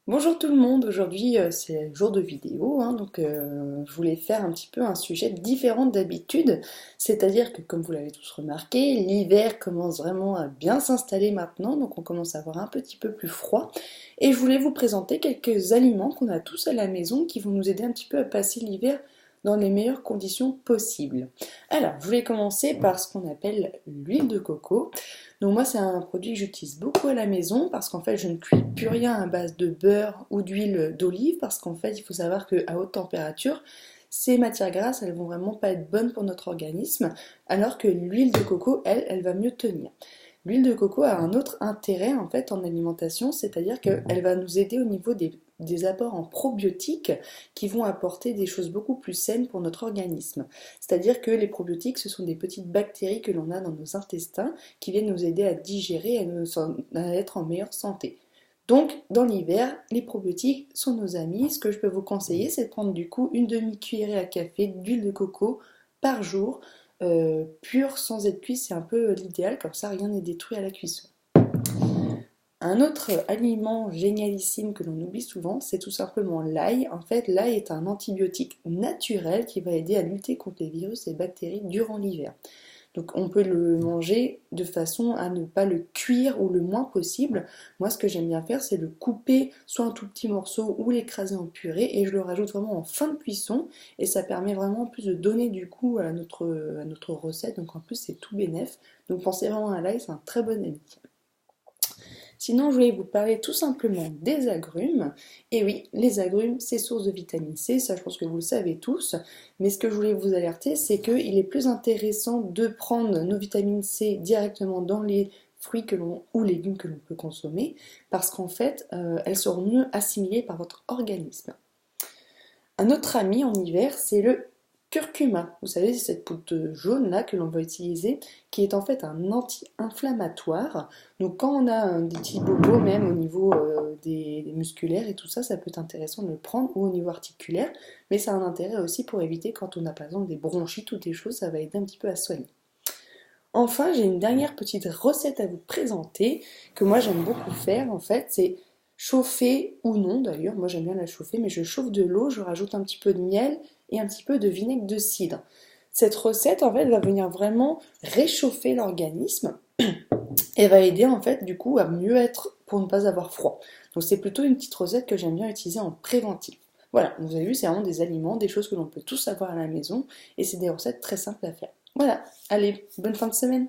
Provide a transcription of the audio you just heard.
Bonjour tout le monde, aujourd'hui c'est jour de vidéo, donc je voulais faire un petit peu un sujet différent d'habitude, c'est-à-dire que comme vous l'avez tous remarqué, l'hiver commence vraiment à bien s'installer maintenant, donc on commence à avoir un petit peu plus froid, et je voulais vous présenter quelques aliments qu'on a tous à la maison qui vont nous aider un petit peu à passer l'hiver dans les meilleures conditions possibles. Alors, je voulais commencer par ce qu'on appelle l'huile de coco. Donc moi c'est un produit que j'utilise beaucoup à la maison parce qu'en fait je ne cuis plus rien à base de beurre ou d'huile d'olive parce qu'en fait il faut savoir qu'à haute température ces matières grasses elles vont vraiment pas être bonnes pour notre organisme alors que l'huile de coco elle va mieux tenir. L'huile de coco a un autre intérêt en fait en alimentation, c'est-à-dire qu'elle va nous aider au niveau des apports en probiotiques qui vont apporter des choses beaucoup plus saines pour notre organisme. C'est-à-dire que les probiotiques, ce sont des petites bactéries que l'on a dans nos intestins qui viennent nous aider à digérer et à être en meilleure santé. Donc, dans l'hiver, les probiotiques sont nos amis. Ce que je peux vous conseiller, c'est de prendre du coup une demi-cuillerée à café d'huile de coco par jour, pure, sans être cuit, c'est un peu l'idéal, comme ça rien n'est détruit à la cuisson. Un autre aliment génialissime que l'on oublie souvent, c'est tout simplement l'ail. En fait, l'ail est un antibiotique naturel qui va aider à lutter contre les virus et bactéries durant l'hiver. Donc on peut le manger de façon à ne pas le cuire ou le moins possible. Moi ce que j'aime bien faire c'est le couper soit en tout petits morceaux ou l'écraser en purée et je le rajoute vraiment en fin de cuisson et ça permet vraiment en plus de donner du goût à notre recette. Donc en plus c'est tout bénef. Donc pensez vraiment à l'ail, c'est un très bon ami. Sinon, je voulais vous parler tout simplement des agrumes. Et oui, les agrumes, c'est source de vitamine C, ça je pense que vous le savez tous. Mais ce que je voulais vous alerter, c'est qu'il est plus intéressant de prendre nos vitamines C directement dans les fruits ou légumes que l'on peut consommer, parce qu'en fait, elles seront mieux assimilées par votre organisme. Un autre ami en hiver, c'est le curcuma. Vous savez, c'est cette poudre jaune là que l'on va utiliser, qui est en fait un anti-inflammatoire. Donc quand on a des petits bobos même au niveau des musculaires et tout ça, ça peut être intéressant de le prendre ou au niveau articulaire. Mais ça a un intérêt aussi pour éviter quand on a par exemple des bronchites ou des choses, ça va aider un petit peu à soigner. Enfin, j'ai une dernière petite recette à vous présenter que moi j'aime beaucoup faire. En fait, c'est chauffer ou non d'ailleurs. Moi j'aime bien la chauffer, mais je chauffe de l'eau, je rajoute un petit peu de miel et un petit peu de vinaigre de cidre. Cette recette, en fait, va venir vraiment réchauffer l'organisme et va aider en fait du coup à mieux être pour ne pas avoir froid. Donc c'est plutôt une petite recette que j'aime bien utiliser en préventif. Voilà, vous avez vu, c'est vraiment des aliments, des choses que l'on peut tous avoir à la maison et c'est des recettes très simples à faire. Voilà, allez, bonne fin de semaine.